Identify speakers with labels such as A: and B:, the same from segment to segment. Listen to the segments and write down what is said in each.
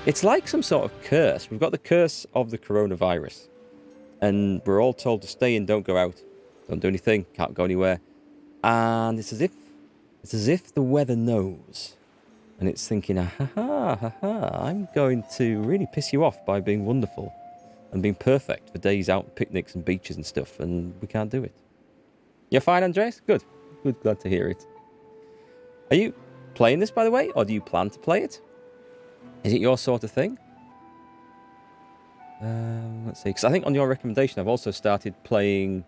A: It's like some sort of curse. We've got the curse of the coronavirus. And we're all told to stay in, don't go out. Don't do anything, can't go anywhere. And it's as if the weather knows. And it's thinking, I'm going to really piss you off by being wonderful and being perfect for days out, picnics and beaches and stuff, and we can't do it. You're fine, Andres? Good. Good, glad to hear it. Are you playing this, by the way, or do you plan to play it? Is it your sort of thing? Let's see, because I think on your recommendation, I've also started playing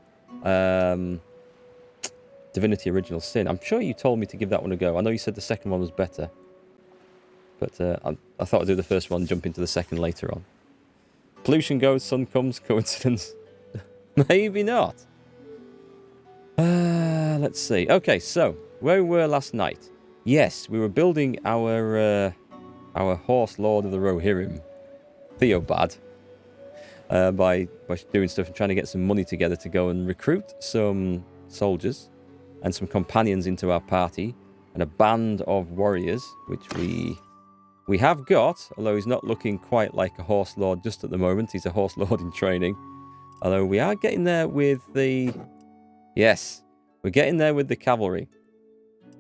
A: Divinity Original Sin. I'm sure you told me to give that one a go. I know you said the second one was better. But I thought I'd do the first one, jump into the second later on. Pollution goes, sun comes, coincidence? Maybe not. Let's see. Okay, so, where we were last night. Yes, we were building our horse lord of the Rohirrim, Theobad, by doing stuff and trying to get some money together to go and recruit some soldiers and some companions into our party and a band of warriors, which we have got, although he's not looking quite like a horse lord just at the moment. He's a horse lord in training. Although we are getting there with the... Yes, we're getting there with the cavalry.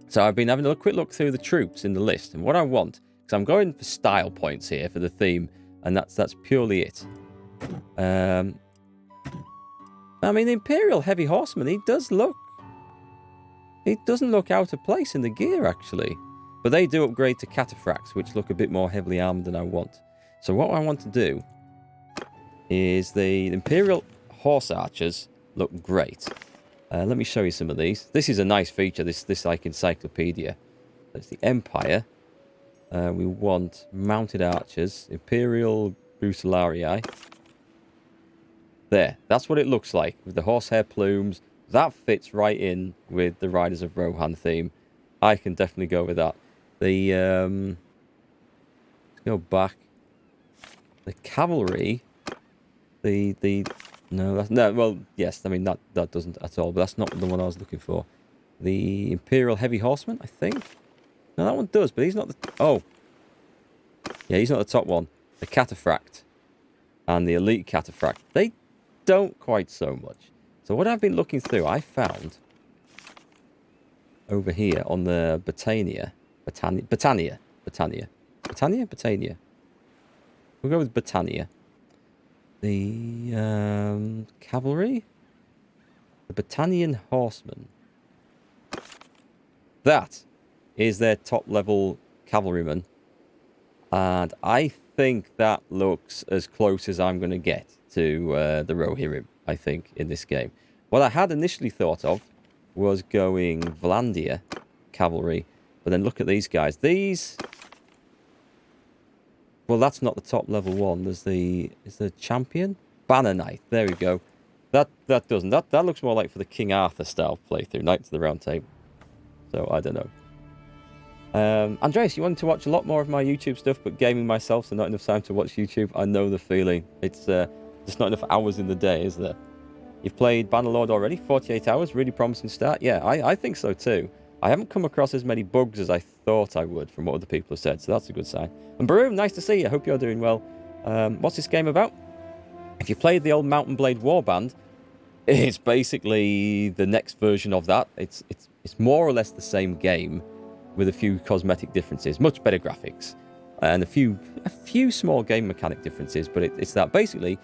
A: So I've been having a quick look through the troops in the list. And what I want, because I'm going for style points here for the theme, and that's purely it. I mean, the Imperial Heavy Horseman, he doesn't look out of place in the gear, actually. But they do upgrade to cataphracts, which look a bit more heavily armed than I want. So what I want to do is the Imperial Horse Archers look great. Let me show you some of these. This is a nice feature, this like encyclopedia. That's the Empire. We want Mounted Archers, Imperial Brutalarii. There, that's what it looks like with the horsehair plumes. That fits right in with the Riders of Rohan theme. I can definitely go with that. The let's go back. The cavalry. Well, yes, I mean that doesn't at all, but that's not the one I was looking for. The Imperial Heavy Horseman, I think. No, that one does, but he's not the... Oh. Yeah, he's not the top one. The Cataphract and the Elite Cataphract. They don't quite so much. So what I've been looking through, I found over here on the Britannia. We'll go with Britannia. The cavalry. The Britannian Horsemen. That is their top level cavalryman. And I think that looks as close as I'm going to get to the Rohirrim, I think, in this game. What I had initially thought of was going Vlandia cavalry. But then look at these guys. These... Well, that's not the top level one. There's the... Is the champion? Banner Knight. There we go. That doesn't... That looks more like for the King Arthur style playthrough. Knights of the Round Table. So, I don't know. Andreas, you wanted to watch a lot more of my YouTube stuff, but gaming myself, so not enough time to watch YouTube. I know the feeling. It's just not enough hours in the day, is there? You've played Bannerlord already, 48 hours, really promising start. Yeah, I think so too. I haven't come across as many bugs as I thought I would from what other people have said, so that's a good sign. And Baroom, nice to see you. Hope you're doing well. What's this game about? If you played the old Mountain Blade Warband, it's basically the next version of that. It's more or less the same game, with a few cosmetic differences, much better graphics, and a few small game mechanic differences, but it's that basically,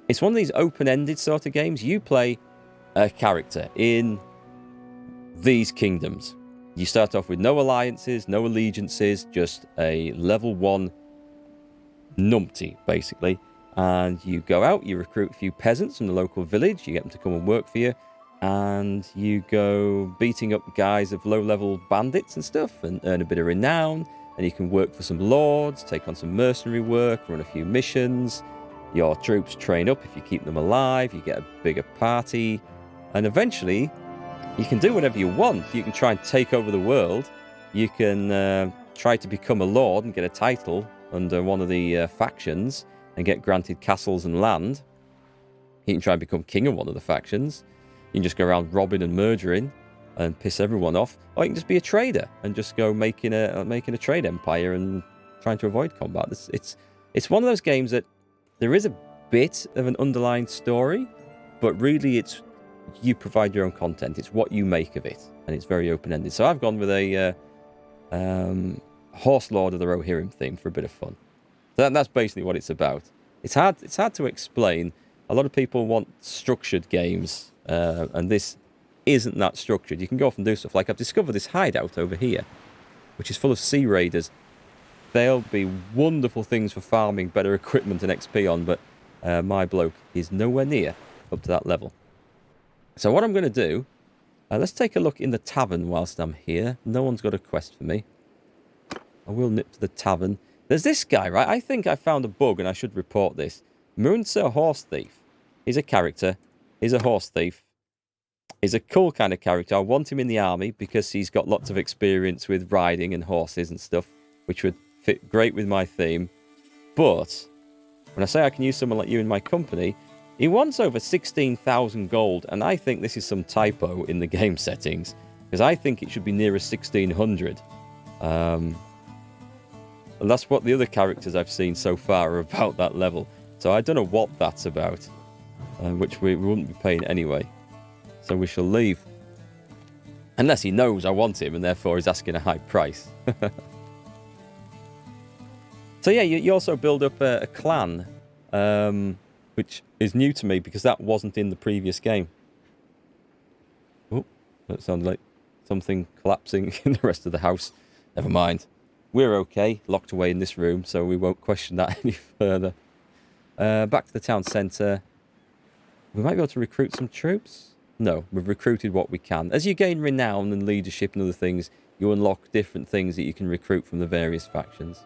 A: it's one of these open-ended sort of games. You play a character in these kingdoms. You start off with no alliances, no allegiances, just a level 1 numpty, basically, and you go out, you recruit a few peasants from the local village, you get them to come and work for you, and you go beating up guys of low-level bandits and stuff and earn a bit of renown, and you can work for some lords, take on some mercenary work, run a few missions. Your troops train up if you keep them alive, you get a bigger party, and eventually you can do whatever you want. You can try and take over the world, you can try to become a lord and get a title under one of the factions and get granted castles and land. You can try and become king of one of the factions. You can just go around robbing and murdering and piss everyone off. Or you can just be a trader and just go making a trade empire and trying to avoid combat. It's one of those games that there is a bit of an underlying story, but really it's you provide your own content. It's what you make of it, and it's very open-ended. So I've gone with a Horse Lord of the Rohirrim theme for a bit of fun. So that's basically what it's about. It's hard to explain. A lot of people want structured games, and this isn't that structured. You can go off and do stuff. Like I've discovered this hideout over here, which is full of sea raiders. They'll be wonderful things for farming better equipment and XP on, but my bloke is nowhere near up to that level. So what I'm going to do, let's take a look in the tavern whilst I'm here. No one's got a quest for me. I will nip to the tavern. There's this guy, right? I think I found a bug and I should report this. Moonser Horse Thief. He's a character. He's a horse thief. He's a cool kind of character. I want him in the army because he's got lots of experience with riding and horses and stuff, which would fit great with my theme. But when I say I can use someone like you in my company, he wants over 16,000 gold, and I think this is some typo in the game settings, because I think it should be nearer 1,600. And that's what the other characters I've seen so far are about that level. So I don't know what that's about, which we wouldn't be paying anyway. So we shall leave. Unless he knows I want him, and therefore he's asking a high price. So yeah, you also build up a clan, which is new to me because that wasn't in the previous game. Oh, that sounded like something collapsing in the rest of the house. Never mind. We're okay, locked away in this room, so we won't question that any further. Back to the town centre. We might be able to recruit some troops. No, we've recruited what we can. As you gain renown and leadership and other things, you unlock different things that you can recruit from the various factions.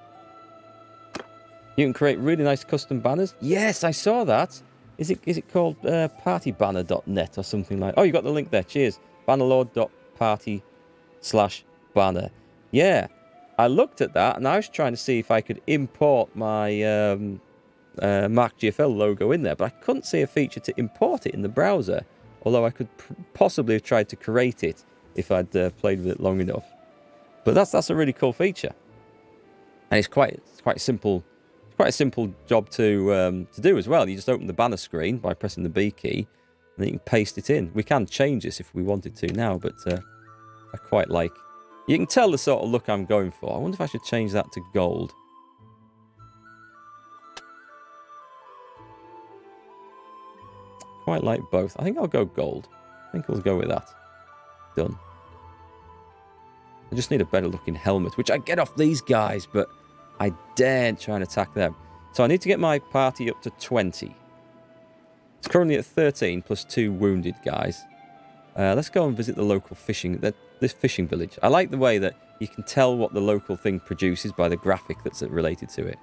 A: You can create really nice custom banners. Yes, I saw that. Is it called partybanner.net or something like... Oh, you got the link there. Cheers. Bannerlord.party/banner. Yeah, I looked at that and I was trying to see if I could import my Mark GFL logo in there, but I couldn't see a feature to import it in the browser, although I could possibly have tried to create it if I'd played with it long enough. But that's a really cool feature, and it's quite simple. Quite a simple job to do as well. You just open the banner screen by pressing the B key, and then you can paste it in. We can change this if we wanted to now, but I quite like... You can tell the sort of look I'm going for. I wonder if I should change that to gold. Quite like both. I think I'll go gold. I think we'll go with that. Done. I just need a better looking helmet, which I get off these guys, but I daren't try and attack them. So I need to get my party up to 20. It's currently at 13 plus 2 wounded guys. Let's go and visit the local this fishing village. I like the way that you can tell what the local thing produces by the graphic that's related to it.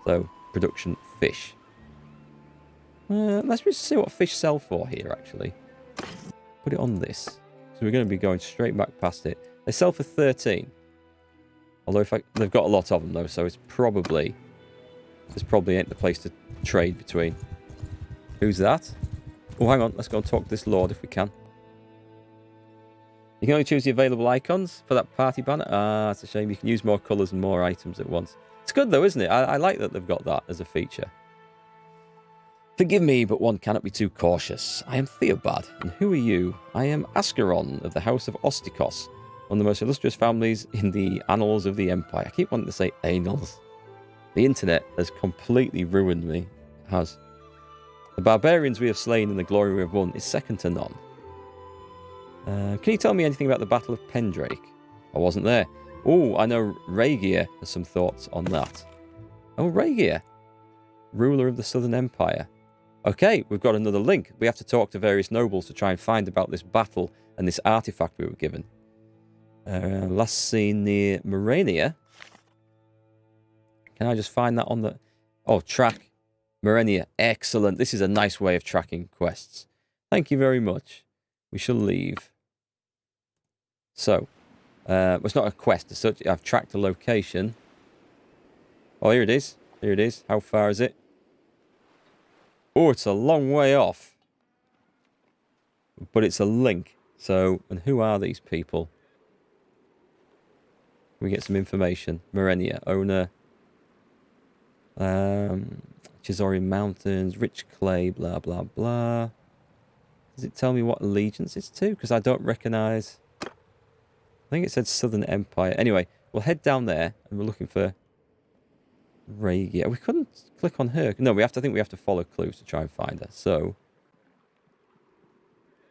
A: So, production fish. Let's just see what fish sell for here, actually. Put it on this. So we're going to be going straight back past it. They sell for 13. Although they've got a lot of them, though, so this probably ain't the place to trade between. Who's that? Oh, hang on. Let's go and talk to this lord if we can. You can only choose the available icons for that party banner. Ah, it's a shame. You can use more colours and more items at once. It's good, though, isn't it? I like that they've got that as a feature. Forgive me, but one cannot be too cautious. I am Theobald, and who are you? I am Ascaron of the House of Ostikos, one of the most illustrious families in the annals of the Empire. I keep wanting to say annals. The internet has completely ruined me. It has. The barbarians we have slain and the glory we have won is second to none. Can you tell me anything about the Battle of Pendrake? I wasn't there. Oh, I know Raegeir has some thoughts on that. Oh, Raegeir, ruler of the Southern Empire. Okay, we've got another link. We have to talk to various nobles to try and find about this battle and this artifact we were given. Last seen near Morenia. Can I just find that on the... Oh, track. Morenia. Excellent. This is a nice way of tracking quests. Thank you very much. We shall leave. So, well, it's not a quest as such. I've tracked the location. Oh, here it is. Here it is. How far is it? Oh, it's a long way off. But it's a link. So, and who are these people? We get some information. Morenia, owner. Chisorian Mountains, rich clay, blah, blah, blah. Does it tell me what allegiance it's to? Because I don't recognise... I think it said Southern Empire. Anyway, we'll head down there, and we're looking for Regia. We couldn't click on her. No, I think we have to follow clues to try and find her. So...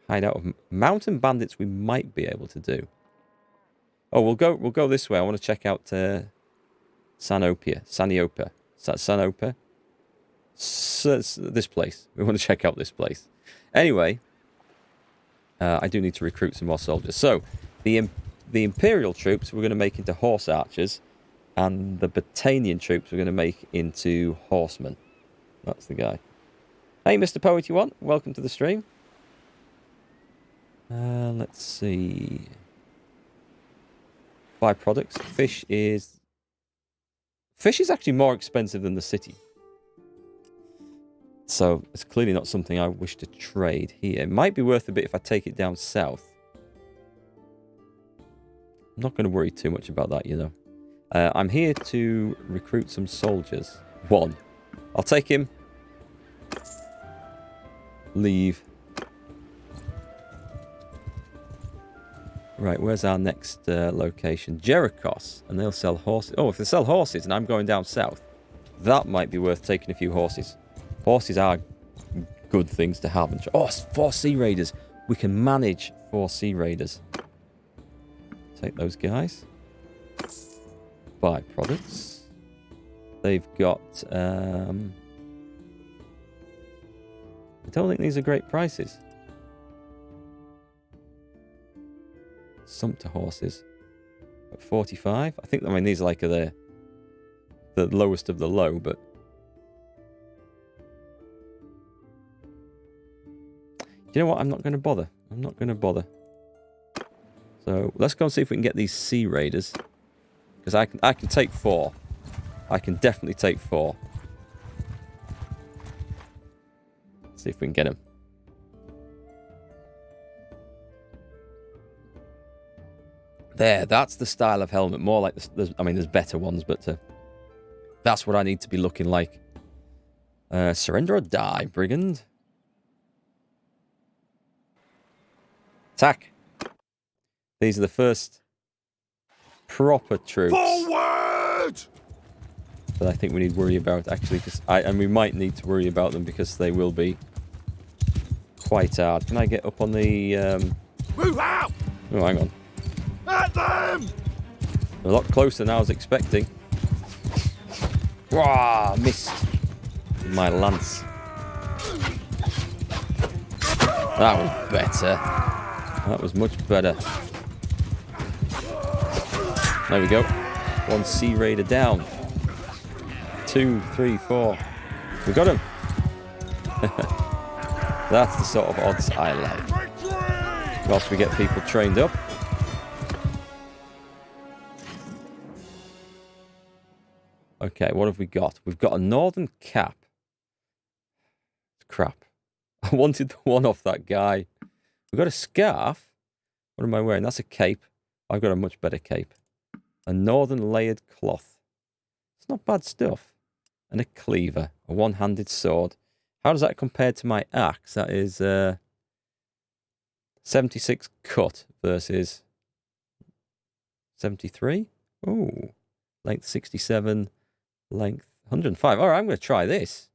A: Hideout of mountain bandits we might be able to do. Oh, we'll go this way. I want to check out Saniopa. Saniopa. This place. We want to check out this place. Anyway, I do need to recruit some more soldiers. So, the Imperial troops we're going to make into horse archers, and the Battanian troops we're going to make into horsemen. That's the guy. Hey, Mr. Poet, you want? Welcome to the stream. Let's see. Byproducts. Fish is actually more expensive than the city. So it's clearly not something I wish to trade here. It might be worth a bit if I take it down south. I'm not going to worry too much about that, you know. I'm here to recruit some soldiers. One. I'll take him. Leave. Right, where's our next location? Jerichos, and they'll sell horses. Oh, if they sell horses and I'm going down south, that might be worth taking a few horses. Horses are good things to have. Oh, 4 Sea Raiders. We can manage 4 Sea Raiders. Take those guys. Byproducts. They've got... I don't think these are great prices. Sumpter horses at 45. I mean these are like the lowest of the low, but you know what? I'm not going to bother. So let's go and see if we can get these Sea Raiders, because I can take 4. I can definitely take 4. Let's see if we can get them. There, that's the style of helmet. More like this. I mean, there's better ones, but that's what I need to be looking like. Surrender or die, brigand. Attack. These are the first proper troops.
B: Forward!
A: That I think we need to worry about, actually, and we might need to worry about them because they will be quite hard. Can I get up on the?
B: Move out!
A: Oh, hang on.
B: At them!
A: A lot closer than I was expecting. Wah, missed my lance. That was better. That was much better. There we go. 1 Sea Raider down. 2, 3, 4. We got him. That's the sort of odds I like. Whilst we get people trained up. Okay, what have we got? We've got a northern cap. Crap. I wanted the one off that guy. We've got a scarf. What am I wearing? That's a cape. I've got a much better cape. A northern layered cloth. It's not bad stuff. And a cleaver. A one-handed sword. How does that compare to my axe? That is 76 cut versus 73. Ooh. Length 67. Length 105. All right, I'm going to try this.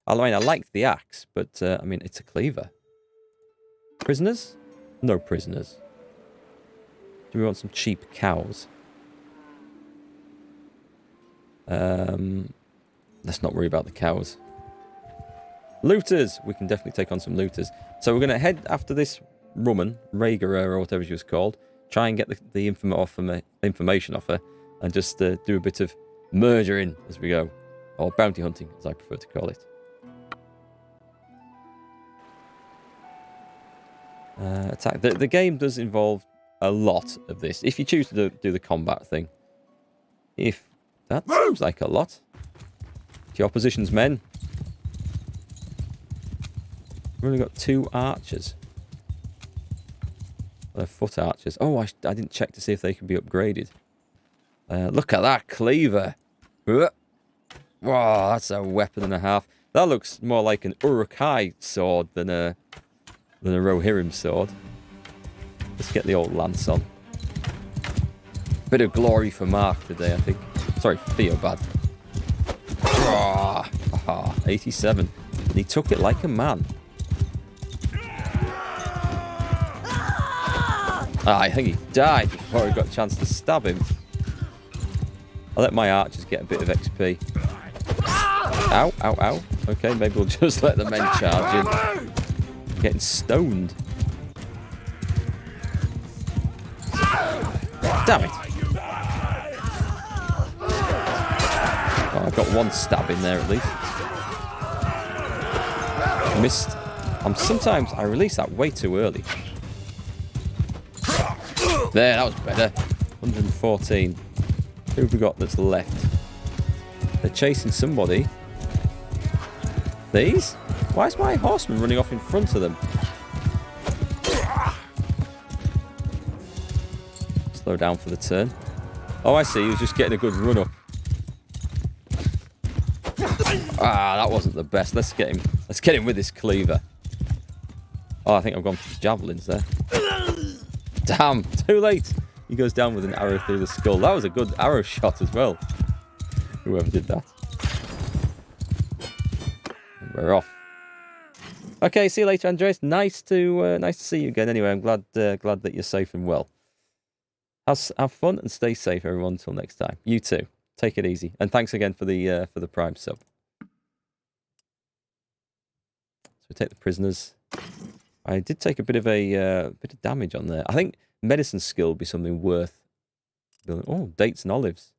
A: I mean, I liked the axe, but I mean, it's a cleaver. Prisoners? No prisoners. Do we want some cheap cows? Let's not worry about the cows. Looters! We can definitely take on some looters. So we're going to head after this woman, Rhaegar or whatever she was called, try and get the information off her, and just do a bit of murdering as we go. Or bounty hunting, as I prefer to call it. Attack. The game does involve a lot of this, if you choose to do the combat thing. If that seems like a lot. To your opposition's men. We've only got 2 archers. They're foot archers. Oh, I didn't check to see if they can be upgraded. Look at that cleaver. Wow, that's a weapon and a half. That looks more like an Uruk-hai sword than a Rohirrim sword. Let's get the old lance on. Bit of glory for Mark today, I think. Sorry, Theobad. 87. And he took it like a man. I think he died before he got a chance to stab him. I'll let my archers get a bit of XP. Ow, ow, ow. Okay, maybe we'll just let the men charge in. Getting stoned. Damn it. Oh, I've got one stab in there at least. Missed. Sometimes I release that way too early. There, that was better. 114. Who have we got that's left? They're chasing somebody. These? Why is my horseman running off in front of them? Slow down for the turn. Oh, I see. He was just getting a good run up. Ah, that wasn't the best. Let's get him. Let's get him with his cleaver. Oh, I think I've gone for javelins there. Damn, too late. He goes down with an arrow through the skull. That was a good arrow shot as well. Whoever did that. And we're off. Okay, see you later, Andreas. Nice to see you again. Anyway, I'm glad that you're safe and well. Have fun and stay safe, everyone. Until next time. You too. Take it easy. And thanks again for the Prime sub. So we take the prisoners. I did take a bit of damage on there. I think medicine skill would be something worth building. Oh, dates and olives.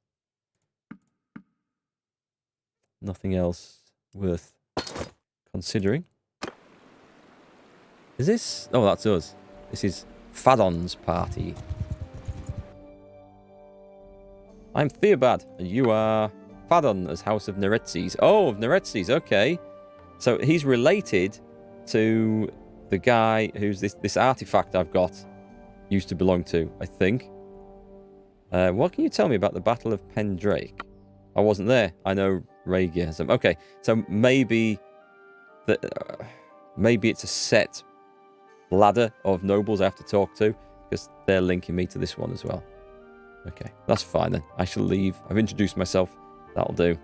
A: Nothing else worth considering. Is this? Oh, that's us. This is Fallons Party. I'm Theobad, and you are Fadon as House of Neretzes. Oh, of Neretzes, okay. So he's related to the guy who's this artifact I've got used to belong to, I think. What can you tell me about the Battle of Pendrake? I wasn't there. I know Regia has them. Okay, so maybe it's a set ladder of nobles I have to talk to, because they're linking me to this one as well. Okay, that's fine then. I shall leave. I've introduced myself. That'll do.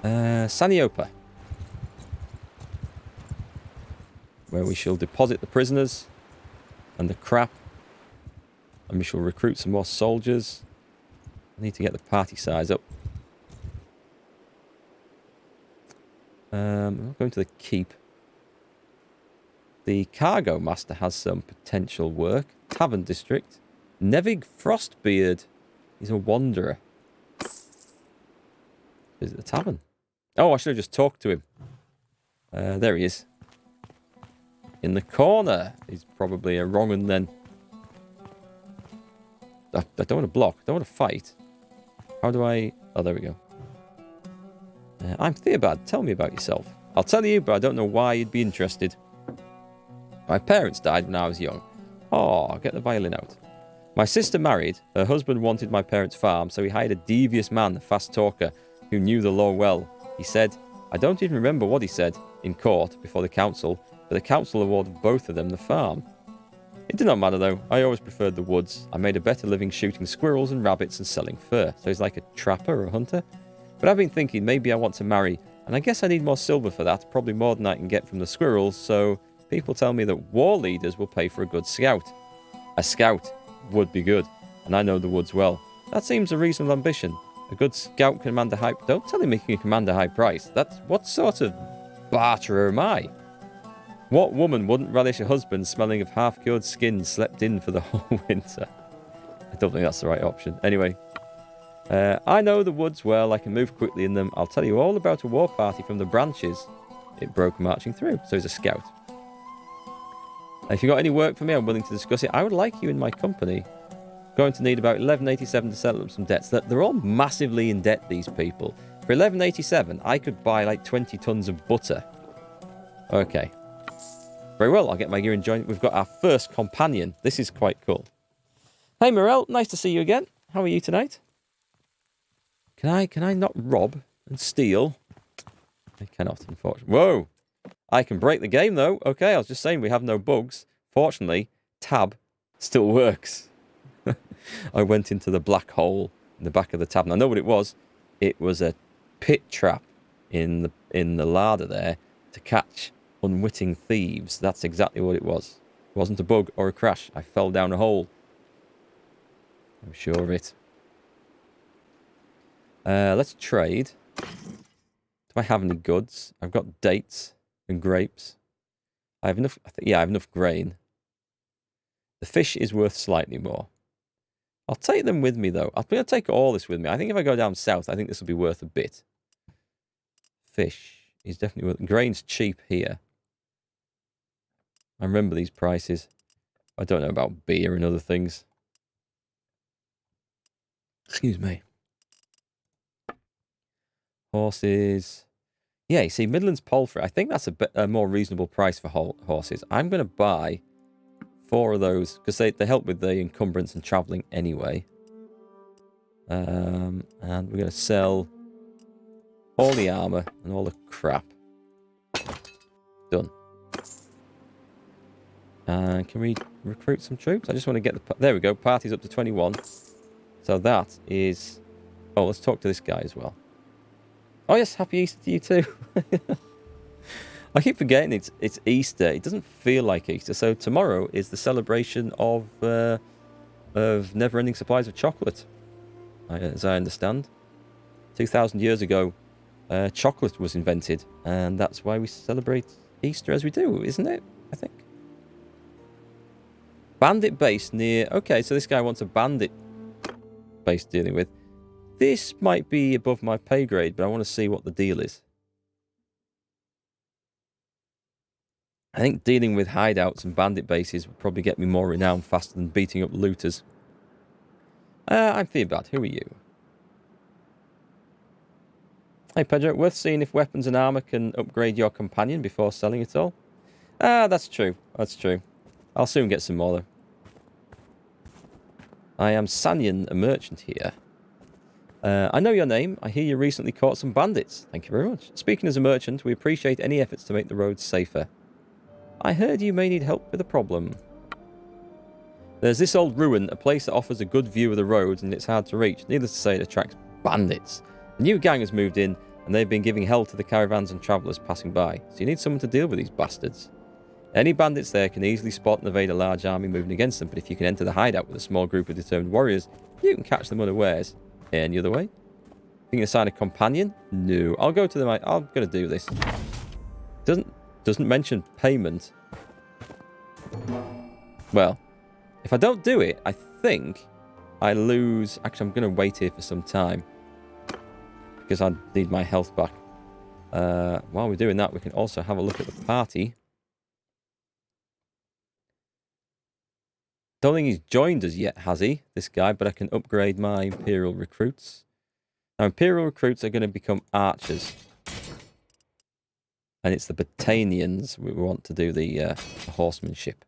A: Sannio, where we shall deposit the prisoners and the crap, and we shall recruit some more soldiers. I need to get the party size up. I'm going to the keep. The cargo master has some potential work. Tavern district. Nevig Frostbeard. He's a wanderer. Is it the tavern? Oh, I should have just talked to him. There he is. In the corner. He's probably a wrong un then. I don't want to block. I don't want to fight. How do I... Oh, there we go. I'm Theobad. Tell me about yourself. I'll tell you, but I don't know why you'd be interested. My parents died when I was young. Oh, I'll get the violin out. My sister married. Her husband wanted my parents' farm, so he hired a devious man, a fast talker, who knew the law well. He said, I don't even remember what he said, in court, before the council, but the council awarded both of them the farm. It did not matter though, I always preferred the woods. I made a better living shooting squirrels and rabbits and selling fur, so he's like a trapper or a hunter. But I've been thinking maybe I want to marry, and I guess I need more silver for that, probably more than I can get from the squirrels, so people tell me that war leaders will pay for a good scout. A scout would be good, and I know the woods well. That seems a reasonable ambition. A good scout can command a high... Don't tell him he can command a high price. What sort of barterer am I? What woman wouldn't relish a husband smelling of half-cured skin slept in for the whole winter? I don't think that's the right option. Anyway, I know the woods well. I can move quickly in them. I'll tell you all about a war party from the branches it broke marching through. So he's a scout. If you got any work for me, I'm willing to discuss it. I would like you in my company. Going to need about 1187 to settle up some debts. They're all massively in debt, these people. For 1187, I could buy like 20 tons of butter. Okay. Very well, I'll get my gear and join. We've got our first companion. This is quite cool. Hey, Morel. Nice to see you again. How are you tonight? Can I not rob and steal? I cannot, unfortunately. Whoa! I can break the game, though. Okay, I was just saying we have no bugs. Fortunately, tab still works. I went into the black hole in the back of the tavern. I know what it was. It was a pit trap in the larder there to catch unwitting thieves. That's exactly what it was. It wasn't a bug or a crash. I fell down a hole. I'm sure of it. Let's trade. Do I have any goods? I've got dates and grapes. I have enough. Yeah, I have enough grain. The fish is worth slightly more. I'll take them with me, though. I'm going to take all this with me. I think if I go down south, I think this will be worth a bit. Fish is definitely worth... Grain's cheap here. I remember these prices. I don't know about beer and other things. Excuse me. Horses. Yeah, you see, Midlands Poultry. I think that's a more reasonable price for horses. I'm going to buy 4 of those because they help with the encumbrance and travelling anyway. And we're going to sell all the armour and all the crap. Done. Can we recruit some troops? I just want to get the... There we go. Party's up to 21. So that is... Oh, let's talk to this guy as well. Oh, yes. Happy Easter to you too. I keep forgetting it's Easter. It doesn't feel like Easter. So tomorrow is the celebration of never-ending supplies of chocolate, as I understand. 2,000 years ago, chocolate was invented, and that's why we celebrate Easter as we do, isn't it? I think. Bandit base near... Okay, so this guy wants a bandit base dealing with. This might be above my pay grade, but I want to see what the deal is. I think dealing with hideouts and bandit bases would probably get me more renown faster than beating up looters. I'm Theobald. Who are you? Hey, Pedro. Worth seeing if weapons and armor can upgrade your companion before selling it all? That's true. That's true. I'll soon get some more, though. I am Sannio, a merchant here. I know your name. I hear you recently caught some bandits. Thank you very much. Speaking as a merchant, we appreciate any efforts to make the roads safer. I heard you may need help with a problem. There's this old ruin, a place that offers a good view of the roads and it's hard to reach. Needless to say, it attracts bandits. A new gang has moved in and they've been giving hell to the caravans and travellers passing by. So you need someone to deal with these bastards. Any bandits there can easily spot and evade a large army moving against them, but if you can enter the hideout with a small group of determined warriors, you can catch them unawares. Any other way? Think you assign a companion? No. I'll go to them. I'm going to do this. Doesn't mention payment. Well, if I don't do it, I think I lose... Actually, I'm going to wait here for some time. Because I need my health back. While we're doing that, we can also have a look at the party. Don't think he's joined us yet, has he? This guy, but I can upgrade my Imperial recruits. Now, Imperial recruits are going to become archers. And it's the Battanians we want to do the horsemanship.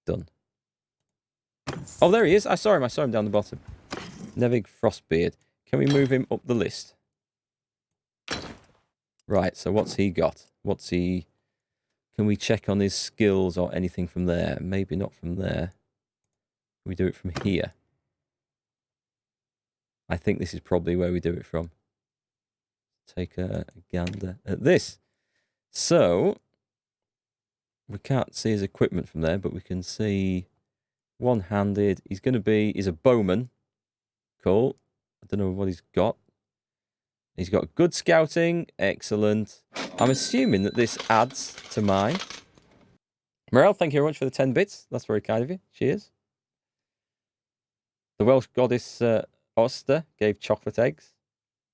A: Done. Oh, there he is. I saw him down the bottom. Nevig Frostbeard. Can we move him up the list? Right, so what's he got? What's he... Can we check on his skills or anything from there? Maybe not from there. Can we do it from here? I think this is probably where we do it from. Take a gander at this. So, we can't see his equipment from there, but we can see one-handed. He's a bowman. Cool. I don't know what he's got. He's got good scouting. Excellent. I'm assuming that this adds to mine. Morel, thank you very much for the 10 bits. That's very kind of you. Cheers. The Welsh goddess Oster gave chocolate eggs.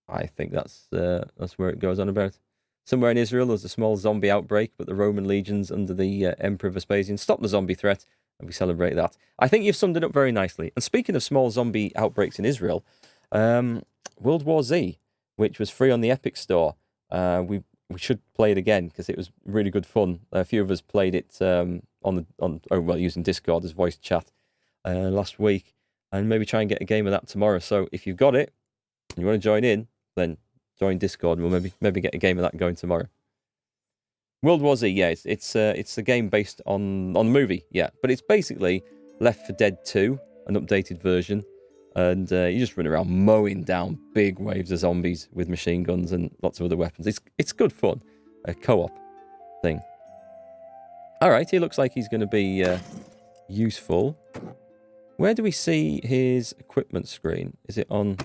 A: I think that's where it goes on about. Somewhere in Israel, there's a small zombie outbreak, but the Roman legions under the Emperor Vespasian stopped the zombie threat, and we celebrate that. I think you've summed it up very nicely. And speaking of small zombie outbreaks in Israel, World War Z, which was free on the Epic Store, we should play it again because it was really good fun. A few of us played it using Discord as voice chat last week, and maybe try and get a game of that tomorrow. So if you've got it, You want to join in? Then join Discord and we'll maybe get a game of that going tomorrow. World War Z, yeah, it's a game based on the movie, yeah. But it's basically Left 4 Dead 2, an updated version. And you just run around mowing down big waves of zombies with machine guns and lots of other weapons. It's good fun. A co-op thing. Alright, he looks like he's going to be useful. Where do we see his equipment screen? Is it on...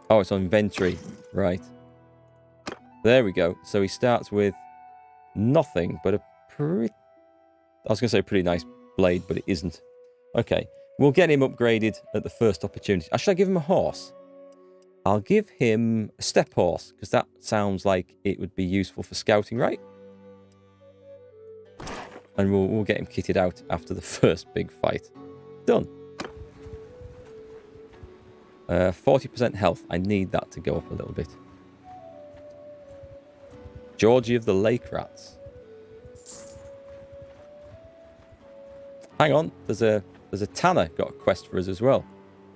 A: Oh, it's on inventory. Right. There we go. So he starts with nothing but a pretty... I was going to say pretty nice blade, but it isn't. Okay. We'll get him upgraded at the first opportunity. Should I give him a horse? I'll give him a step horse, because that sounds like it would be useful for scouting, right? And we'll get him kitted out after the first big fight. Done. 40% health. I need that to go up a little bit. Georgie of the Lake Rats. Hang on. There's a tanner got a quest for us as well.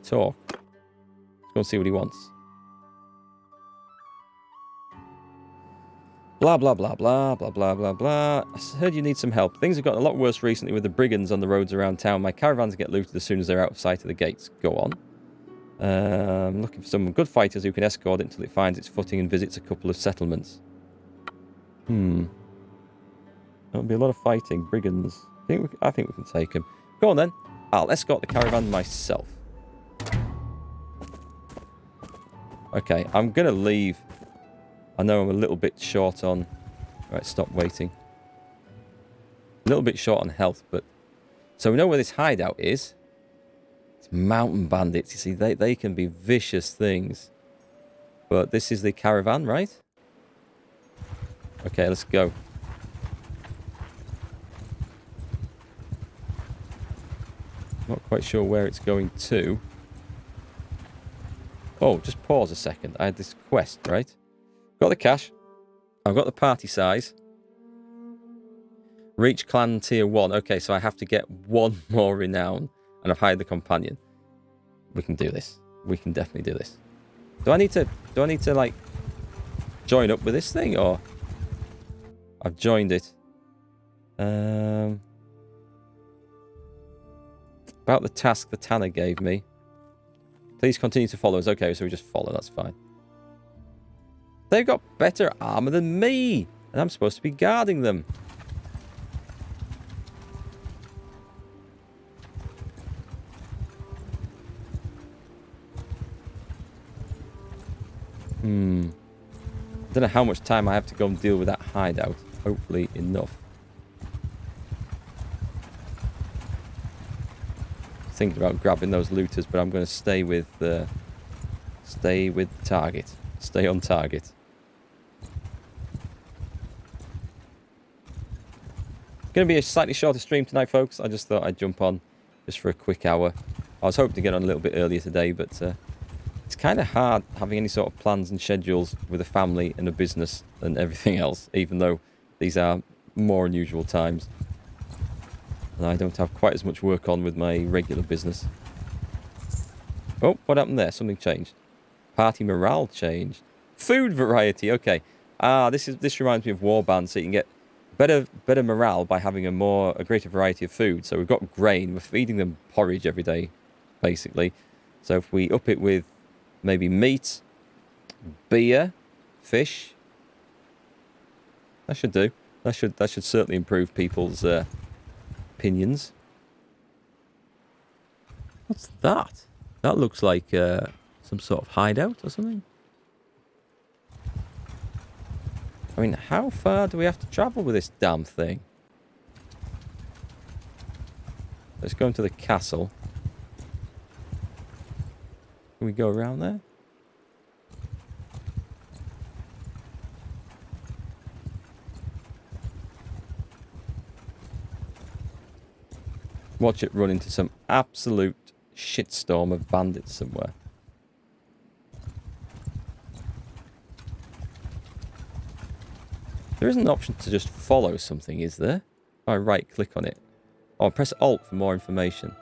A: Talk. Let's go and see what he wants. Blah, blah, blah, blah, blah, blah, blah, blah. I heard you need some help. Things have gotten a lot worse recently with the brigands on the roads around town. My caravans get looted as soon as they're out of sight of the gates. Go on. I'm looking for some good fighters who can escort it until it finds its footing and visits a couple of settlements. That'll be a lot of fighting. Brigands. I think we can take them. Go on then. I'll escort the caravan myself. Okay, I'm going to leave. I know I'm a little bit short on... Right, stop waiting. A little bit short on health, but... So we know where this hideout is. It's mountain bandits. You see, they can be vicious things. But this is the caravan, right? Okay, let's go. Not quite sure where it's going to. Oh, just pause a second. I had this quest, right? Got the cash. I've got the party size. Reach clan tier 1. Okay, so I have to get one more renown. And I've hired the companion. We can do this. We can definitely do this. Do I need to like join up with this thing, or I've joined it? About the task the tanner gave me. Please continue to follow us. Okay, so we just follow. That's fine. They've got better armor than me, and I'm supposed to be guarding them. I don't know how much time I have to go and deal with that hideout. Hopefully enough. Thinking about grabbing those looters, but I'm going to stay with target. Stay on target. Going to be a slightly shorter stream tonight, folks. I just thought I'd jump on just for a quick hour. I was hoping to get on a little bit earlier today, but it's kind of hard having any sort of plans and schedules with a family and a business and everything else, even though these are more unusual times. And I don't have quite as much work on with my regular business. Oh, what happened there? Something changed. Party morale changed. Food variety, okay. This reminds me of Warband, so you can get better morale by having a greater variety of food. So we've got grain. We're feeding them porridge every day, basically. So if we up it with maybe meat, beer, fish, that should do. That should certainly improve people's opinions. What's that? That looks like some sort of hideout or something. I mean, how far do we have to travel with this damn thing? Let's go into the castle. Can we go around there? Watch it run into some absolute shitstorm of bandits somewhere. There isn't an option to just follow something, is there? I right-click on it. Oh, press Alt for more information.